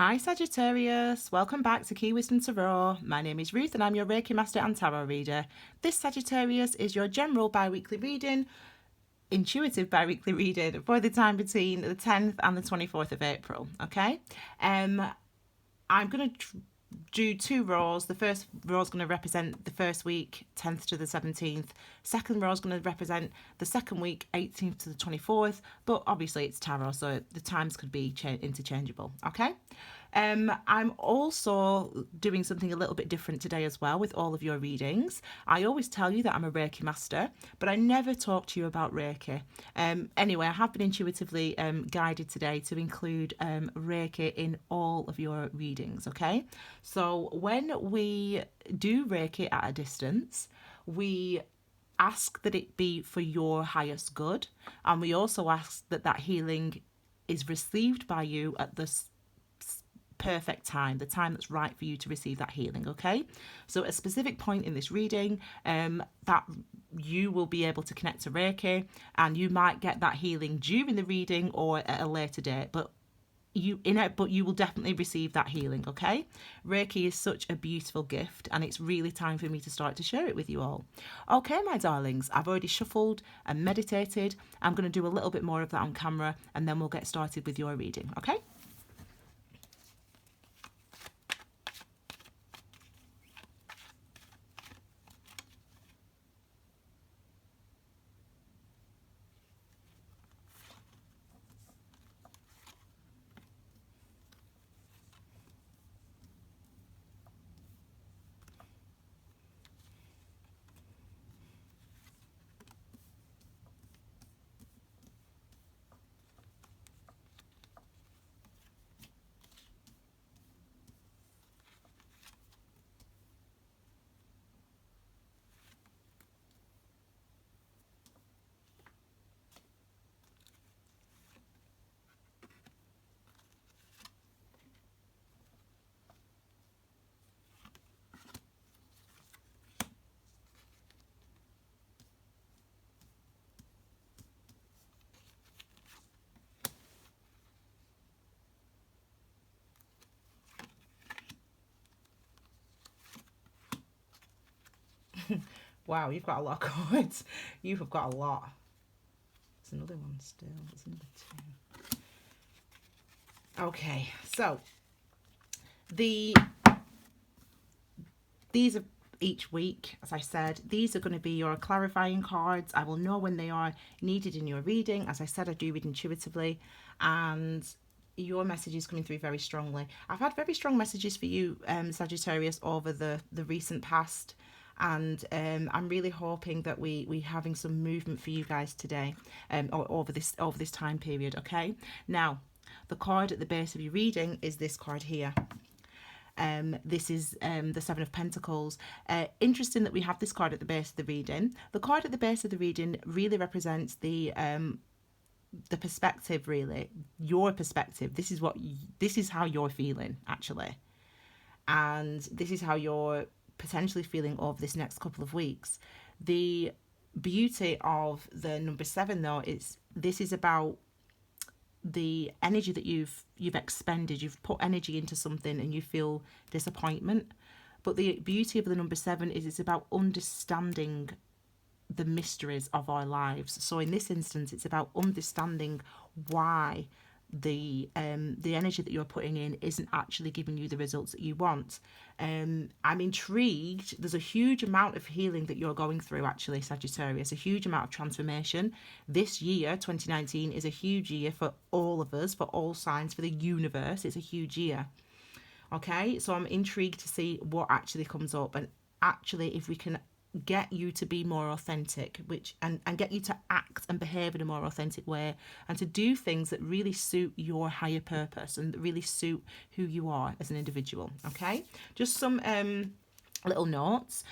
Hi Sagittarius, welcome back to Key Wisdom Tarot. My name is Ruth and I'm your Reiki Master and Tarot Reader. This Sagittarius is your general bi-weekly reading, intuitive bi-weekly reading for the time between the 10th and the 24th of April, okay? I'm going to do two rows. The first row is going to represent the first week, 10th to the 17th. Second row is going to represent the second week, 18th to the 24th. But obviously it's tarot, so the times could be interchangeable, okay? I'm also doing something a little bit different today as well with all of your readings. I always tell you that I'm a Reiki master, but I never talk to you about Reiki. Anyway, I have been intuitively guided today to include Reiki in all of your readings, okay? So when we do Reiki at a distance, we ask that it be for your highest good, and we also ask that that healing is received by you at the perfect time, the time that's right for you to receive that healing, okay? So at a specific point in this reading, that you will be able to connect to Reiki, and you might get that healing during the reading or at a later date, but you will definitely receive that healing, okay? Reiki is such a beautiful gift, and it's really time for me to start to share it with you all. Okay, my darlings, I've already shuffled and meditated. I'm going to do a little bit more of that on camera, and then we'll get started with your reading, okay? Wow, you've got a lot of cards. You have got a lot. There's another one still. There's another two. Okay, so these are each week, as I said. These are going to be your clarifying cards. I will know when they are needed in your reading. As I said, I do read intuitively, and your message is coming through very strongly. I've had very strong messages for you, Sagittarius, over the recent past, and I'm really hoping that we're having some movement for you guys today, or over this time period. Okay, now the card at the base of your reading is this card here. This is the Seven of Pentacles. Interesting that we have this card at the base of the reading. The card at the base of the reading really represents the perspective, really, your perspective. This is how you're feeling, actually, and this is how you're potentially feeling over this next couple of weeks. The beauty of the number 7, though, is this is about the energy that you've expended. You've put energy into something and you feel disappointment, but the beauty of the number 7 is it's about understanding the mysteries of our lives. So in this instance, it's about understanding why the energy that you're putting in isn't actually giving you the results that you want. I'm intrigued. There's a huge amount of healing that you're going through, actually, Sagittarius, a huge amount of transformation. This year, 2019, is a huge year for all of us, for all signs, for the universe. It's a huge year. Okay, so I'm intrigued to see what actually comes up, and actually if we can get you to be more authentic, and get you to act and behave in a more authentic way, and to do things that really suit your higher purpose and that really suit who you are as an individual. Okay, just some little notes.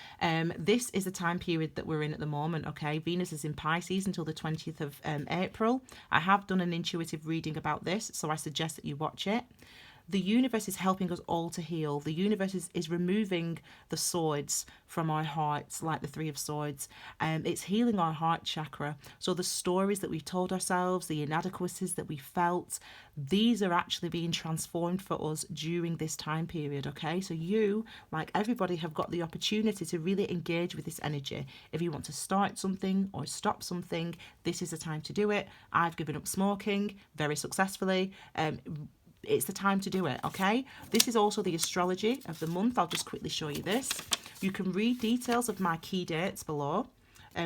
This is the time period that we're in at the moment. Okay, Venus is in Pisces until the 20th of April. I have done an intuitive reading about this, so I suggest that you watch it. The universe is helping us all to heal. The universe is removing the swords from our hearts, like the Three of Swords. It's healing our heart chakra. So the stories that we've told ourselves, the inadequacies that we felt, these are actually being transformed for us during this time period, okay? So you, like everybody, have got the opportunity to really engage with this energy. If you want to start something or stop something, this is the time to do it. I've given up smoking very successfully. It's the time to do it, okay? This is also the astrology of the month. I'll just quickly show you this. You can read details of my key dates below.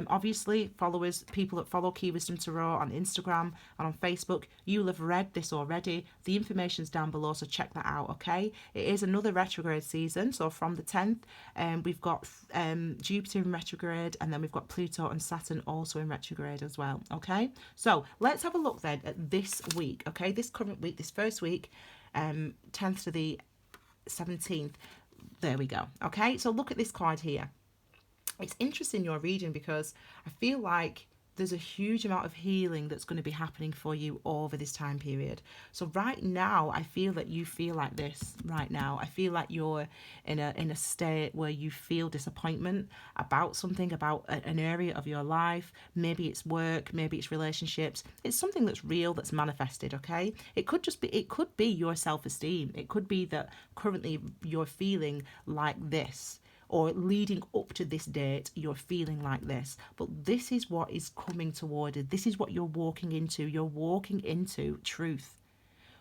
Obviously, followers, people that follow Key Wisdom Tarot on Instagram and on Facebook, you'll have read this already. The information's down below, so check that out, okay? It is another retrograde season, so from the 10th, we've got Jupiter in retrograde, and then we've got Pluto and Saturn also in retrograde as well, okay? So let's have a look then at this week, okay? This current week, this first week, 10th to the 17th. There we go, okay? So look at this card here. It's interesting your reading because I feel like there's a huge amount of healing that's going to be happening for you over this time period. So right now, I feel that you feel like this right now. I feel like you're in a state where you feel disappointment about something, about an area of your life. Maybe it's work, maybe it's relationships. It's something that's real, that's manifested, okay? It could be your self-esteem. It could be that currently you're feeling like this, or leading up to this date, you're feeling like this. But this is what is coming toward it. This is what you're walking into. You're walking into truth.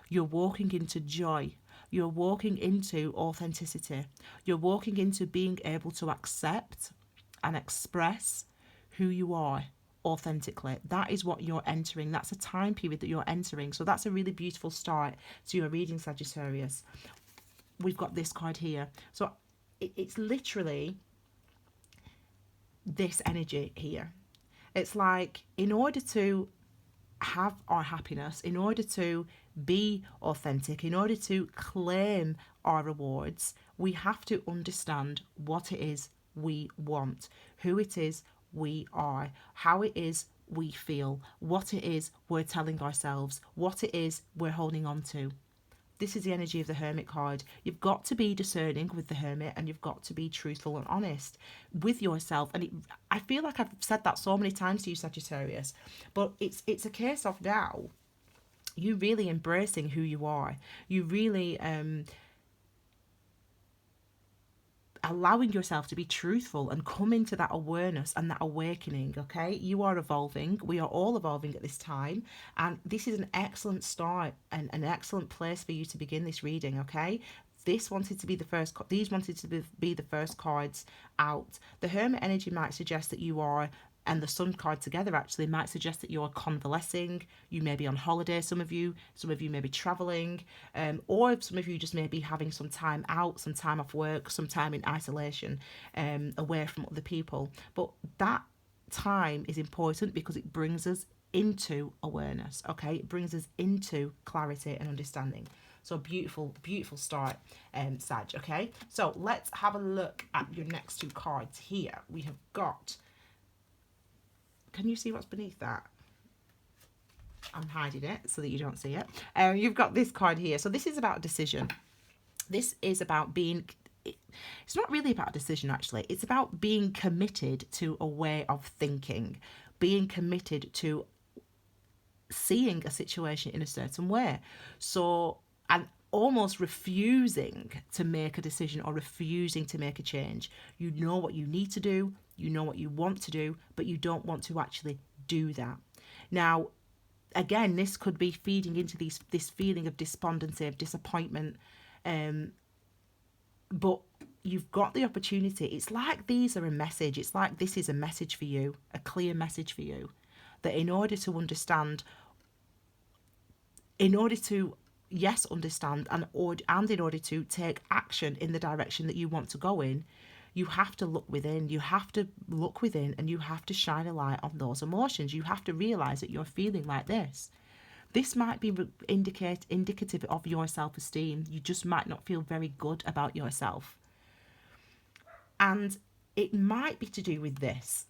You're walking into joy. You're walking into authenticity. You're walking into being able to accept and express who you are authentically. That is what you're entering. That's a time period that you're entering. So that's a really beautiful start to your reading, Sagittarius. We've got this card here. So it's literally this energy here. It's like, in order to have our happiness, in order to be authentic, in order to claim our rewards, we have to understand what it is we want, who it is we are, how it is we feel, what it is we're telling ourselves, what it is we're holding on to. This is the energy of the Hermit card. You've got to be discerning with the Hermit, and you've got to be truthful and honest with yourself. And I feel like I've said that so many times to you, Sagittarius, but it's a case of now you really embracing who you are. You really allowing yourself to be truthful and come into that awareness and that awakening, okay? You are evolving. We are all evolving at this time. And this is an excellent start and an excellent place for you to begin this reading, okay? These wanted to be the first cards out. The Hermit energy might suggest that you are, and the Sun card together actually might suggest that you're convalescing. You may be on holiday, some of you may be traveling, or some of you just may be having some time out, some time off work, some time in isolation, away from other people. But that time is important because it brings us into awareness, okay? It brings us into clarity and understanding. So beautiful, beautiful start, Sag, okay? So let's have a look at your next two cards here. We have got... Can you see what's beneath that? I'm hiding it so that you don't see it. You've got this card here. So this is about decision. This is about being... It's not really about a decision, actually. It's about being committed to a way of thinking. Being committed to seeing a situation in a certain way. So, and almost refusing to make a decision or refusing to make a change. You know what you need to do. You know what you want to do, but you don't want to actually do that. Now, again, this could be feeding into this feeling of despondency, of disappointment. But you've got the opportunity. It's like these are a message. It's like this is a message for you, a clear message for you, that in order to understand, in order to, yes, understand, and in order to take action in the direction that you want to go in, you have to look within. You have to look within, and you have to shine a light on those emotions. You have to realise that you're feeling like this. This might be indicative of your self-esteem. You just might not feel very good about yourself. And it might be to do with this.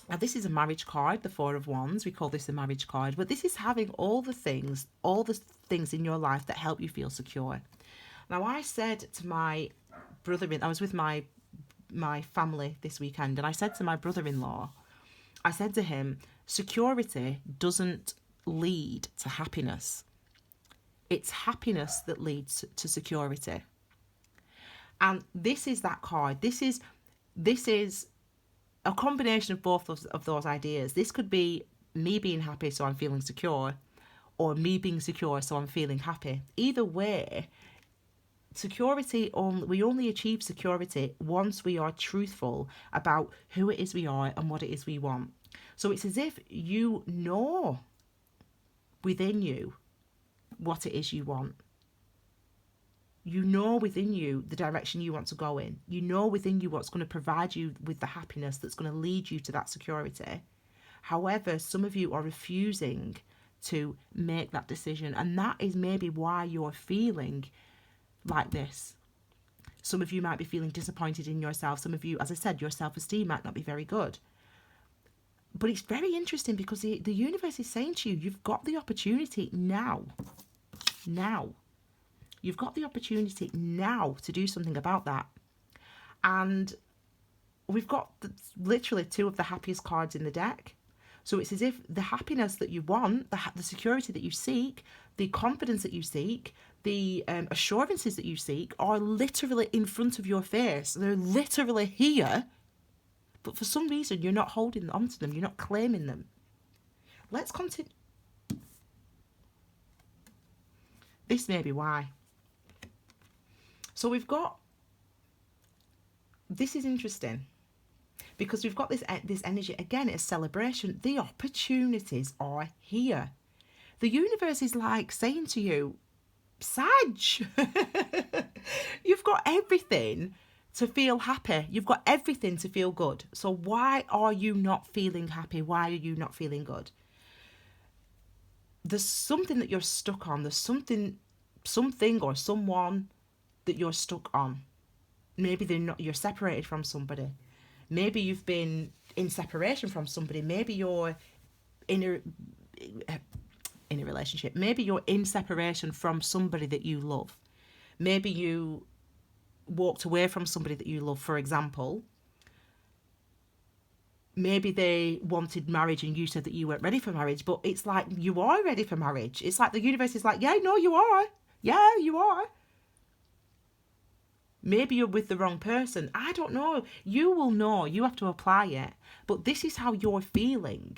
Now, this is a marriage card, the Four of Wands. We call this a marriage card. But this is having all the things in your life that help you feel secure. Now, I said to my brother-in-law, I was with my family this weekend, and I said to my brother-in-law, I said to him, security doesn't lead to happiness. It's happiness that leads to security. And this is that card. This is a combination of both of those ideas. This could be me being happy, so I'm feeling secure, or me being secure, so I'm feeling happy. Either way, we only achieve security once we are truthful about who it is we are and what it is we want. So it's as if you know within you what it is you want. You know within you the direction you want to go in. You know within you what's going to provide you with the happiness that's going to lead you to that security. However, some of you are refusing to make that decision, and that is maybe why you're feeling like this. Some of you might be feeling disappointed in yourself. Some of you, as I said, your self-esteem might not be very good. But it's very interesting because the universe is saying to you, you've got the opportunity now. Now. You've got the opportunity now to do something about that. And we've got literally two of the happiest cards in the deck. So it's as if the happiness that you want, the security that you seek, the confidence that you seek, the assurances that you seek are literally in front of your face. They're literally here. But for some reason, you're not holding on to them. You're not claiming them. Let's continue. This may be why. So we've got, this is interesting because we've got this energy, again, it's celebration. The opportunities are here. The universe is like saying to you, Sag, you've got everything to feel happy. You've got everything to feel good. So why are you not feeling happy? Why are you not feeling good? There's something that you're stuck on. There's something or someone that you're stuck on. Maybe you're separated from somebody. Maybe you've been in separation from somebody. Maybe you're in a relationship. Maybe you're in separation from somebody that you love. Maybe you walked away from somebody that you love, for example. Maybe they wanted marriage and you said that you weren't ready for marriage, but it's like you are ready for marriage. It's like the universe is like, yeah, no, you are. Yeah, you are. Maybe you're with the wrong person. I don't know. You will know. You have to apply it. But this is how you're feeling.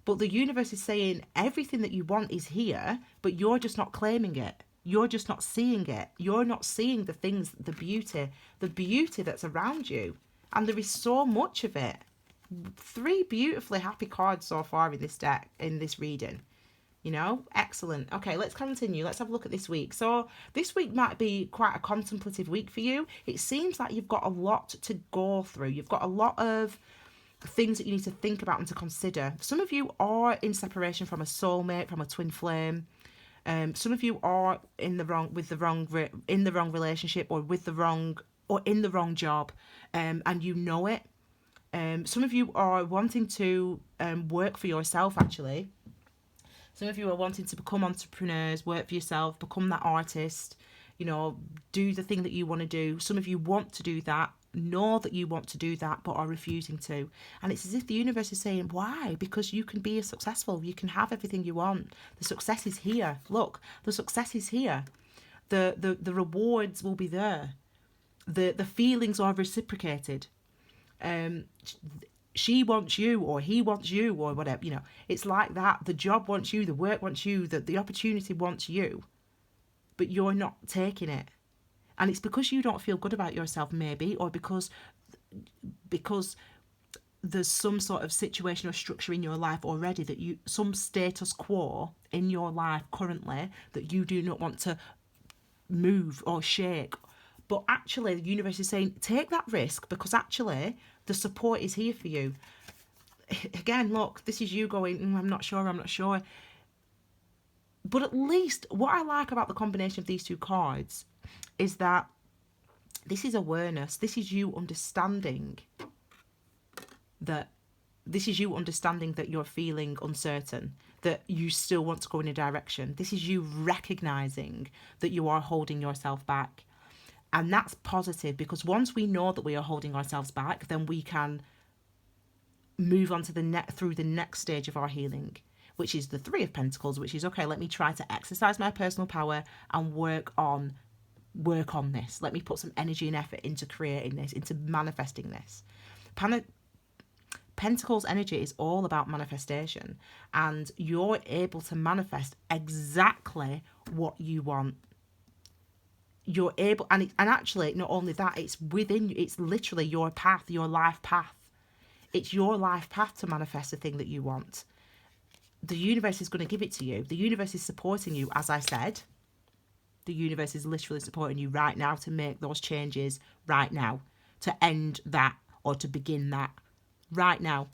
But the universe is saying everything that you want is here, but you're just not claiming it. You're just not seeing it. You're not seeing the things, the beauty that's around you. And there is so much of it. 3 beautifully happy cards so far in this deck, in this reading. You know, excellent. Okay, let's continue. Let's have a look at this week. So this week might be quite a contemplative week for you. It seems like you've got a lot to go through. You've got a lot of things that you need to think about and to consider. Some of you are in separation from a soulmate, from a twin flame. Some of you are in the wrong relationship, or in the wrong job, and you know it. Some of you are wanting to work for yourself, actually. Some of you are wanting to become entrepreneurs, work for yourself, become that artist, you know, do the thing that you want to do. Some of you want to do that, know that you want to do that, but are refusing to. And it's as if the universe is saying, why? Because you can be successful. You can have everything you want. The success is here. Look, the success is here. The rewards will be there. The feelings are reciprocated. She wants you, or he wants you, or whatever, you know. It's like that. The job wants you, the work wants you, the opportunity wants you, but you're not taking it. And it's because you don't feel good about yourself, maybe, or because there's some sort of situation or structure in your life already that some status quo in your life currently that you do not want to move or shake. But actually, the universe is saying, take that risk, because actually the support is here for you. Again, look, this is you going, I'm not sure. But at least what I like about the combination of these two cards is that this is awareness. This is you understanding that This is you understanding that you're feeling uncertain, that you still want to go in a direction. This is you recognizing that you are holding yourself back. And that's positive, because once we know that we are holding ourselves back, then we can move on to through the next stage of our healing, which is the Three of Pentacles, which is, okay, let me try to exercise my personal power and work on this. Let me put some energy and effort into creating this, into manifesting this. Pentacles energy is all about manifestation, and you're able to manifest exactly what you want. You're able, and actually, not only that, it's within you. It's literally your path, your life path. It's your life path to manifest the thing that you want. The universe is going to give it to you. The universe is supporting you, as I said. The universe is literally supporting you right now to make those changes right now, to end that or to begin that right now.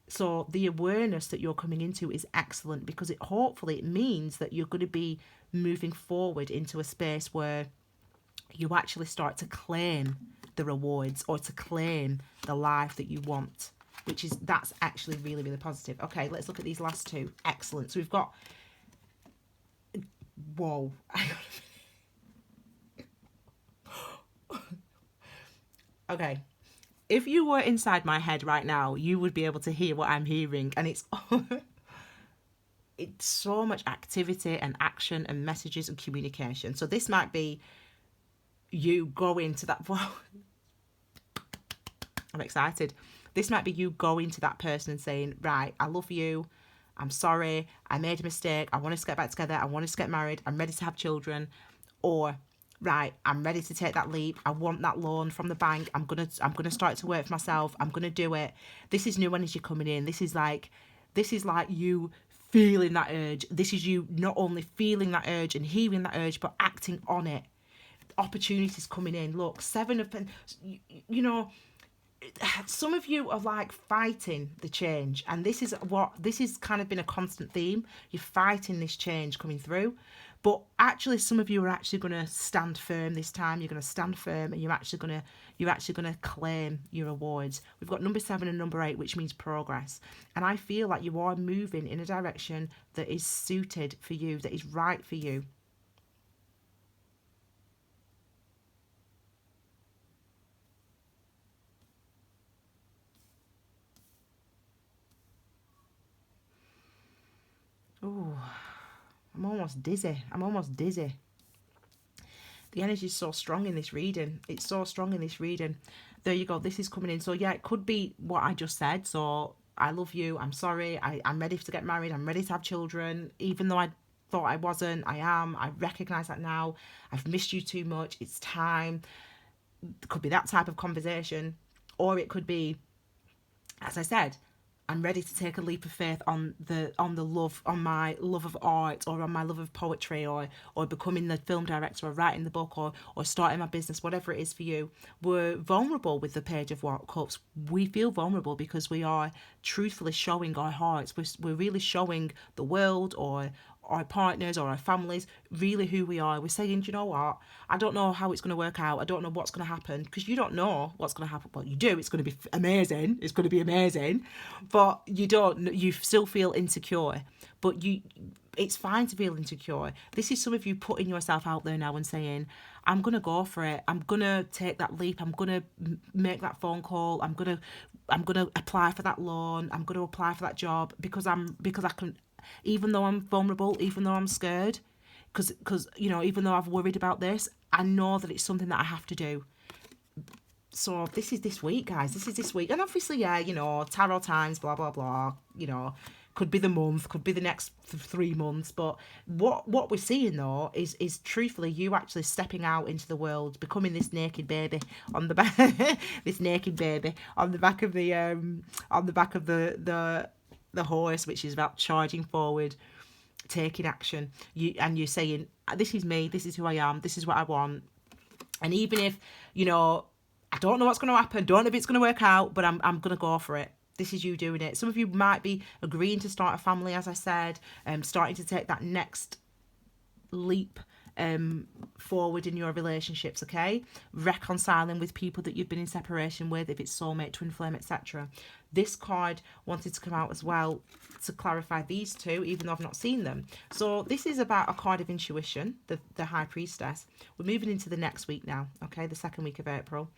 So the awareness that you're coming into is excellent, because hopefully it means that you're going to be moving forward into a space where you actually start to claim the rewards, or to claim the life that you want, that's actually really, really positive. Okay, let's look at these last two. Excellent. So we've got, whoa. Okay. If you were inside my head right now, you would be able to hear what I'm hearing. And it's it's so much activity and action and messages and communication. So this might be you going to that. I'm excited. This might be you going to that person and saying, right, I love you. I'm sorry. I made a mistake. I want us to get back together. I want us to get married. I'm ready to have children. Or, right, I'm ready to take that leap. I want that loan from the bank. I'm gonna start to work for myself. I'm gonna do it. This is new energy coming in. This is like you feeling that urge. This is you not only feeling that urge and hearing that urge, but acting on it. Opportunities coming in. Look, Seven of Pentacles. You know, some of you are like fighting the change, and this is kind of been a constant theme. You're fighting this change coming through, but actually some of you are actually going to stand firm this time. You're going to stand firm, and you're actually going to claim your awards. We've got number 7 and number 8, which means progress, and I feel like you are moving in a direction that is suited for you, that is right for you. Oh, I'm almost dizzy. The energy is so strong in this reading. It's so strong in this reading. There you go. This is coming in. So yeah, it could be what I just said. So I love you. I'm sorry. I'm ready to get married. I'm ready to have children. Even though I thought I wasn't, I am. I recognise that now. I've missed you too much. It's time. It could be that type of conversation. Or it could be, as I said, I'm ready to take a leap of faith on my love of art, or on my love of poetry, or becoming the film director, or writing the book, or starting my business, whatever it is for you. We're vulnerable with the Page of Cups. We feel vulnerable because we are truthfully showing our hearts. We're really showing the world, or our partners, or our families, really who we are. We're saying, do you know what? I don't know how it's going to work out. I don't know what's going to happen, because you don't know what's going to happen. Well, you do. It's going to be amazing. It's going to be amazing, but you don't. You still feel insecure. But it's fine to feel insecure. This is some of you putting yourself out there now and saying, I'm going to go for it. I'm going to take that leap. I'm going to make that phone call. I'm going to apply for that loan. I'm going to apply for that job because I can. Even though I'm vulnerable, even though I'm scared, because you know, even though I've worried about this, I know that it's something that I have to do. So this is this week, guys. This is this week. And obviously, yeah, you know, tarot times, blah, blah, blah, you know, could be the month, could be the next 3 months. But what we're seeing, though, is truthfully you actually stepping out into the world, becoming this naked baby on the back, this naked baby on the back of the horse, which is about charging forward, taking action. You're saying, this is me, this is who I am, this is what I want. And even if, you know, I don't know what's going to happen, don't know if it's going to work out, but I'm going to go for it. This is you doing it. Some of you might be agreeing to start a family, as I said, starting to take that next leap forward in your relationships, okay? Reconciling with people that you've been in separation with, if it's soulmate, twin flame, etc. This card wanted to come out as well to clarify these two, even though I've not seen them. So this is about a card of intuition, the High Priestess. We're moving into the next week now, okay? The second week of April,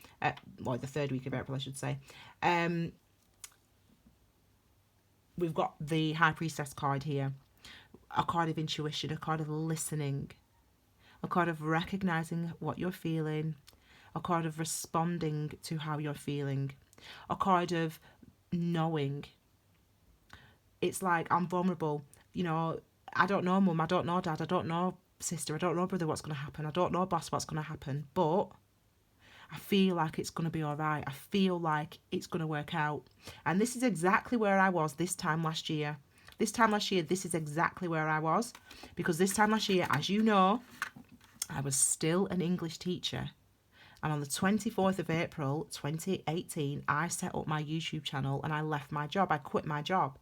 or the third week of April, I should say. We've got the High Priestess card here. A card of intuition, a card of listening, a card of recognizing what you're feeling, a card of responding to how you're feeling, a card of knowing. It's like, I'm vulnerable. You know, I don't know, mum, I don't know, dad, I don't know, sister, I don't know, brother, what's going to happen. I don't know, boss, what's going to happen. But I feel like it's going to be all right. I feel like it's going to work out. And this is exactly where I was this time last year. This time last year, this is exactly where I was. Because this time last year, as you know, I was still an English teacher. And on the 24th of April, 2018, I set up my YouTube channel and I left my job. I quit my job.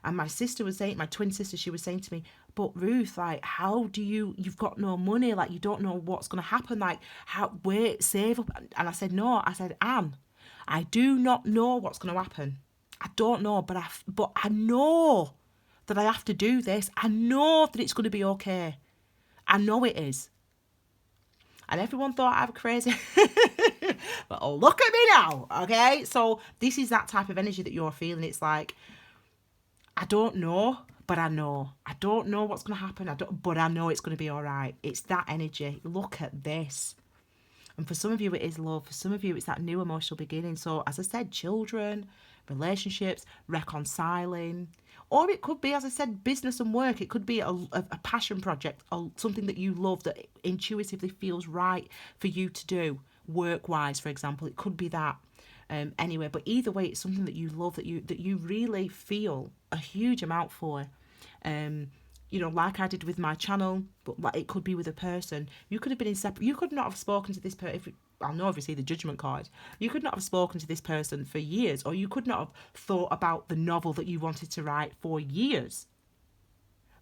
And my sister was saying, my twin sister, she was saying to me, but Ruth, like, how do you've got no money, like, you don't know what's going to happen, like, save up. And I said, no, I said, Anne, I do not know what's going to happen. I don't know, but I know that I have to do this. I know that it's going to be okay. I know it is. And everyone thought I was crazy. But oh, look at me now, okay? So this is that type of energy that you're feeling. It's like, I don't know, but I know. I don't know what's going to happen, but I know it's going to be all right. It's that energy. Look at this. And for some of you, it is love. For some of you, it's that new emotional beginning. So as I said, children, relationships, reconciling. Or it could be, as I said, business and work. It could be a passion project, something that you love that intuitively feels right for you to do, work-wise, for example. It could be that. Anyway, but either way, it's something that you love, that you really feel a huge amount for. You know, like I did with my channel, but like it could be with a person. You could have been in separate. You could not have spoken to this person. I know if you see the judgment card, you could not have spoken to this person for years, or you could not have thought about the novel that you wanted to write for years.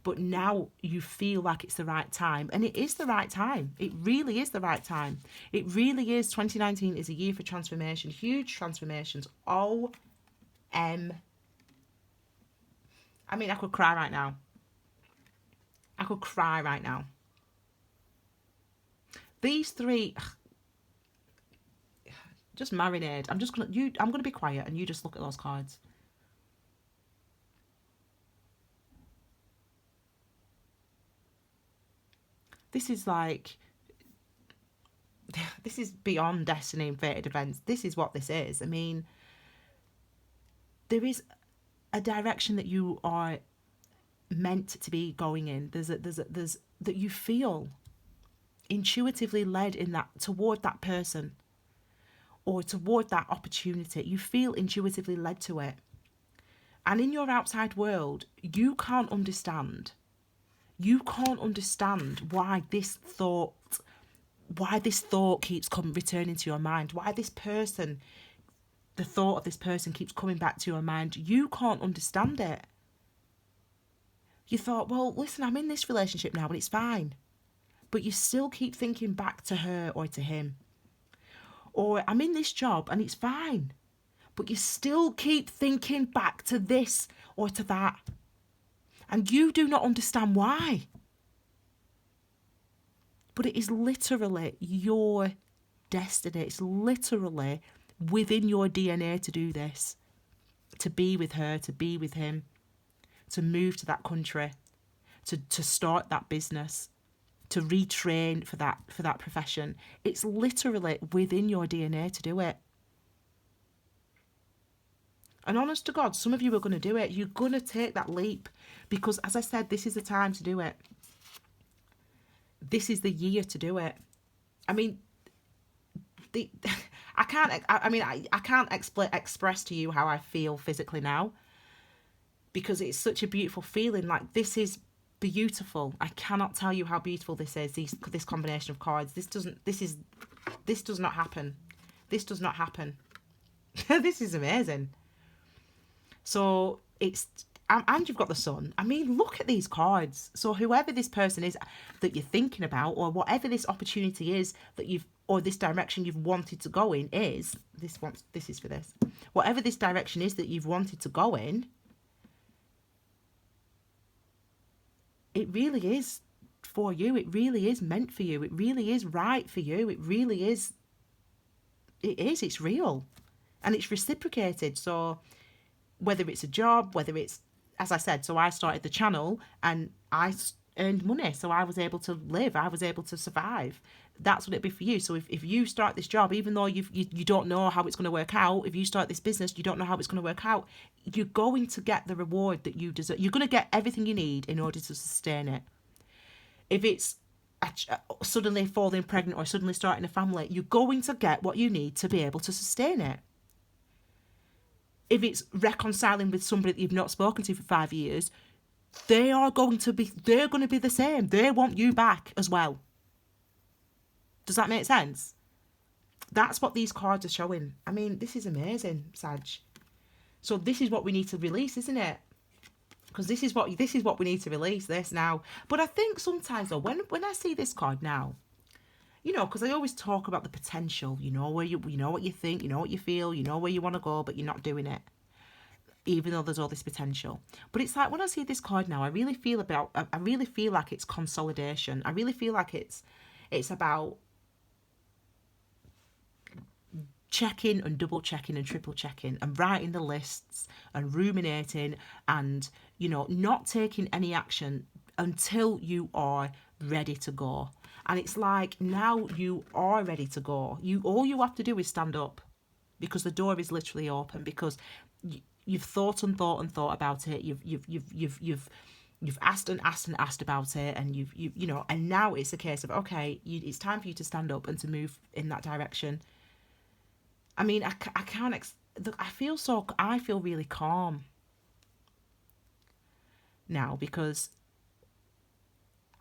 But now you feel like it's the right time. And it is the right time. It really is the right time. It really is. 2019 is a year for transformation. Huge transformations. I mean, I could cry right now. I could cry right now. These three, just marinade. I'm gonna be quiet and you just look at those cards. This is like, this is beyond destiny and fated events. This is what this is. I mean, there is a direction that you are meant to be going in. There's that you feel intuitively led in that, toward that person or toward that opportunity. You feel intuitively led to it. And in your outside world, you can't understand. You can't understand why this thought keeps returning to your mind, why this person, the thought of this person keeps coming back to your mind. You can't understand it. You thought, well, listen, I'm in this relationship now, but it's fine. But you still keep thinking back to her or to him. Or I'm in this job and it's fine. But you still keep thinking back to this or to that. And you do not understand why. But it is literally your destiny. It's literally within your DNA to do this. To be with her, to be with him. To move to that country. To start that business. To retrain for that profession. It's literally within your DNA to do it. And honest to God, some of you are going to do it. You're going to take that leap. Because as I said, this is the time to do it. This is the year to do it. I mean, I can't express to you how I feel physically now. Because it's such a beautiful feeling. Like, this is beautiful. I cannot tell you how beautiful this is. This combination of cards. This does not happen. This does not happen. This is amazing. So and you've got the sun. I mean, look at these cards. So whoever this person is that you're thinking about, or whatever this opportunity is that you've, or this direction you've wanted to go in is, this is for this. Whatever this direction is that you've wanted to go in, it really is for you. It really is meant for you. It really is right for you. It really is. It's real. And it's reciprocated. So whether it's a job, whether it's, as I said, so I started the channel and I earned money. So I was able to live. I was able to survive. That's what it'd be for you. So if you start this job, even though you don't know how it's going to work out, if you start this business, you don't know how it's going to work out, you're going to get the reward that you deserve. You're going to get everything you need in order to sustain it. If it's suddenly falling pregnant or suddenly starting a family, you're going to get what you need to be able to sustain it. If it's reconciling with somebody that you've not spoken to for 5 years, they're going to be the same. They want you back as well. Does that make sense? That's what these cards are showing. I mean, this is amazing, Sag. So this is what we need to release, isn't it? Because this is what we need to release this now. But I think sometimes though, when I see this card now, you know, because I always talk about the potential, you know, where you know what you think, you know what you feel, you know where you want to go, but you're not doing it, even though there's all this potential. But it's like when I see this card now, I really feel like it's consolidation. I really feel like it's about checking and double checking and triple checking and writing the lists and ruminating and, you know, not taking any action until you are ready to go. And it's like now you are ready to go. All you have to do is stand up, because the door is literally open, because you've thought and thought and thought about it. You've asked and asked and asked about it, and you know, and now it's a case of, okay, it's time for you to stand up and to move in that direction. I mean, I can't. I feel really calm now, because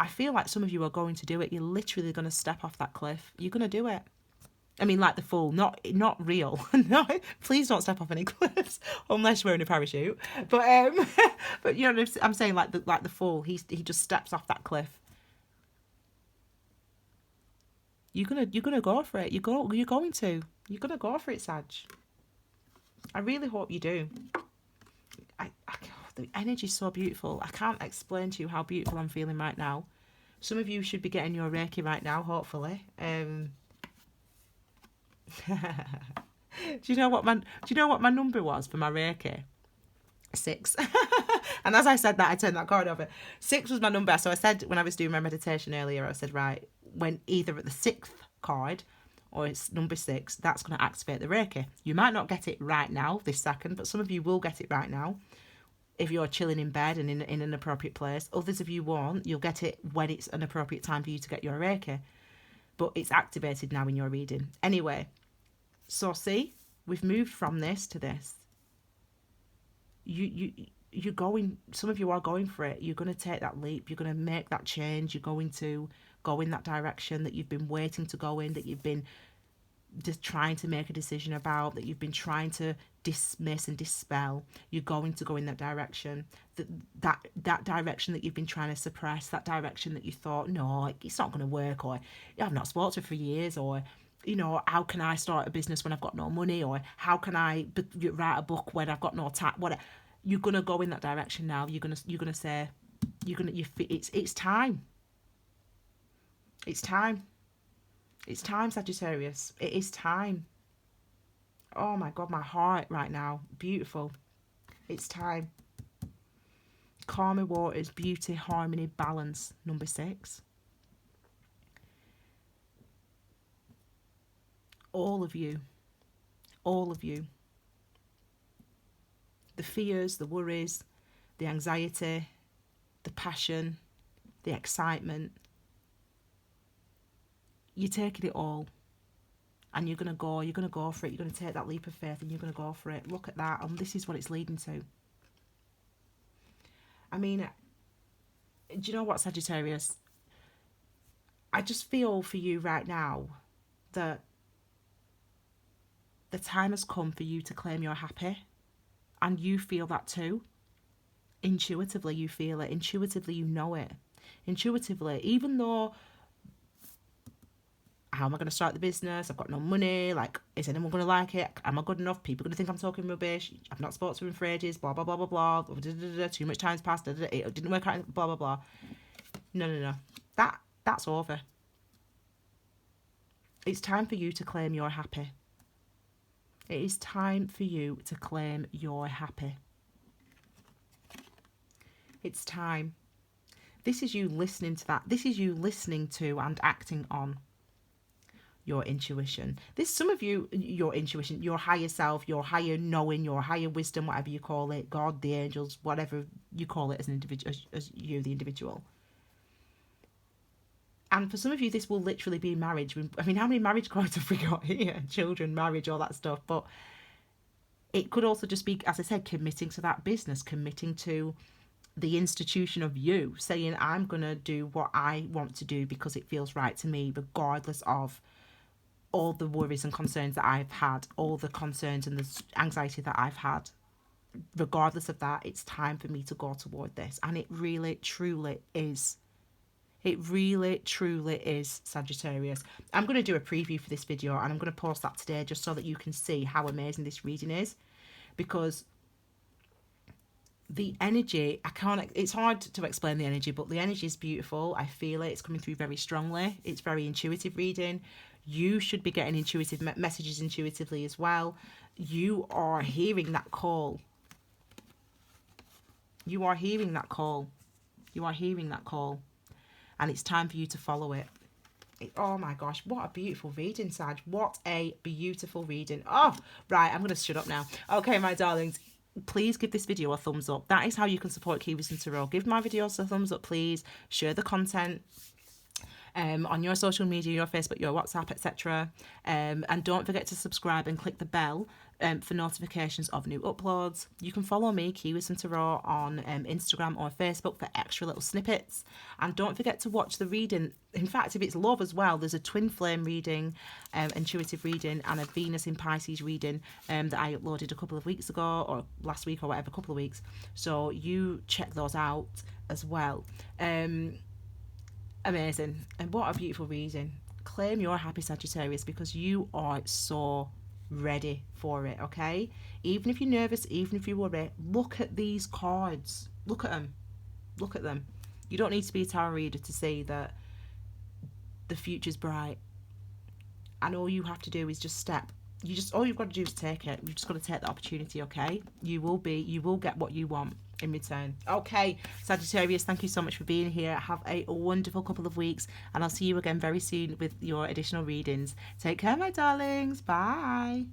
I feel like some of you are going to do it. You're literally going to step off that cliff. You're going to do it. I mean, like the Fool, not real. No, please don't step off any cliffs unless you're wearing a parachute. But but you know, I'm saying like the Fool. He just steps off that cliff. You're gonna go for it. You're going to go for it, Sag. I really hope you do. The energy is so beautiful. I can't explain to you how beautiful I'm feeling right now. Some of you should be getting your Reiki right now, hopefully. Do you know what my number was for my Reiki? 6. And as I said that, I turned that card over. 6 was my number. So I said, when I was doing my meditation earlier, I said, right, when either at the 6th card or it's number 6, that's going to activate the Reiki. You might not get it right now, this second, but some of you will get it right now if you're chilling in bed and in an appropriate place. Others of you won't. You'll get it when it's an appropriate time for you to get your Reiki. But it's activated now in your reading. Anyway, so see, we've moved from this to this. You're going, some of you are going for it. You're going to take that leap. You're going to make that change. You're going to go in that direction that you've been waiting to go in, that you've been just trying to make a decision about, that you've been trying to dismiss and dispel. You're going to go in that direction, that direction that you've been trying to suppress, that direction that you thought, no, it's not going to work, or I've not spoken to her for years, or, you know, how can I start a business when I've got no money, or how can I write a book when I've got no time, whatever. You're going to go in that direction now. You're going to say, it's time. It's time. It's time, Sagittarius. It is time. Oh my God, my heart right now. Beautiful. It's time. Calmer waters, beauty, harmony, balance. Number 6. All of you. All of you. The fears, the worries, the anxiety, the passion, the excitement. You're taking it all, and you're going to go for it. You're going to take that leap of faith and you're going to go for it. Look at that. And this is what it's leading to. I mean, do you know what, Sagittarius? I just feel for you right now that the time has come for you to claim you're happy, and you feel that too. Intuitively, you feel it. Intuitively, you know it. Intuitively, even though, how am I going to start the business? I've got no money. Like, is anyone going to like it? Am I good enough? People are going to think I'm talking rubbish. I've not spoken to him for ages. Blah, blah, blah, blah, blah. Too much time's passed. It didn't work out. Blah, blah, blah. No. That's over. It's time for you to claim you're happy. It is time for you to claim you're happy. It's time. This is you listening to that. This is you listening to and acting on your intuition. This, some of you, your intuition, your higher self, your higher knowing, your higher wisdom, whatever you call it, God, the angels, whatever you call it as an individual, as you, the individual. And for some of you, this will literally be marriage. I mean, how many marriage cards have we got here? Children, marriage, all that stuff. But it could also just be, as I said, committing to that business, committing to the institution of you, saying, I'm going to do what I want to do because it feels right to me, regardless of all the worries and concerns that I've had, all the concerns and the anxiety that I've had. Regardless of that, it's time for me to go toward this. And it really, truly is. It really, truly is, Sagittarius. I'm going to do a preview for this video and I'm going to post that today just so that you can see how amazing this reading is. Because the energy, it's hard to explain the energy, but the energy is beautiful. I feel it. It's coming through very strongly. It's very intuitive reading. You should be getting intuitive messages intuitively as well. You are hearing that call. You are hearing that call. You are hearing that call. And it's time for you to follow it. Oh my gosh, what a beautiful reading, Sag. What a beautiful reading. Oh, right, I'm going to shut up now. Okay, my darlings, please give this video a thumbs up. That is how you can support Key Wisdom Tarot. Give my videos a thumbs up, please. Share the content on your social media, your Facebook, your WhatsApp, etc. And don't forget to subscribe and click the bell for notifications of new uploads. You can follow me, Key Wisdom Tarot, on Instagram or Facebook for extra little snippets. And don't forget to watch the reading. In fact, if it's love as well, there's a twin flame reading, intuitive reading, and a Venus in Pisces reading that I uploaded a couple of weeks ago, or last week, or whatever, a couple of weeks. So you check those out as well. Amazing. And what a beautiful reading. Claim you're happy, Sagittarius, because you are so ready for it, okay? Even if you're nervous, even if you worry, look at these cards. Look at them. Look at them. You don't need to be a tarot reader to see that the future's bright. And all you have to do is just step. All you've got to do is take it. You've just got to take the opportunity, okay? You will get what you want in return. Okay, Sagittarius, thank you so much for being here. Have a wonderful couple of weeks, and I'll see you again very soon with your additional readings. Take care, my darlings. Bye.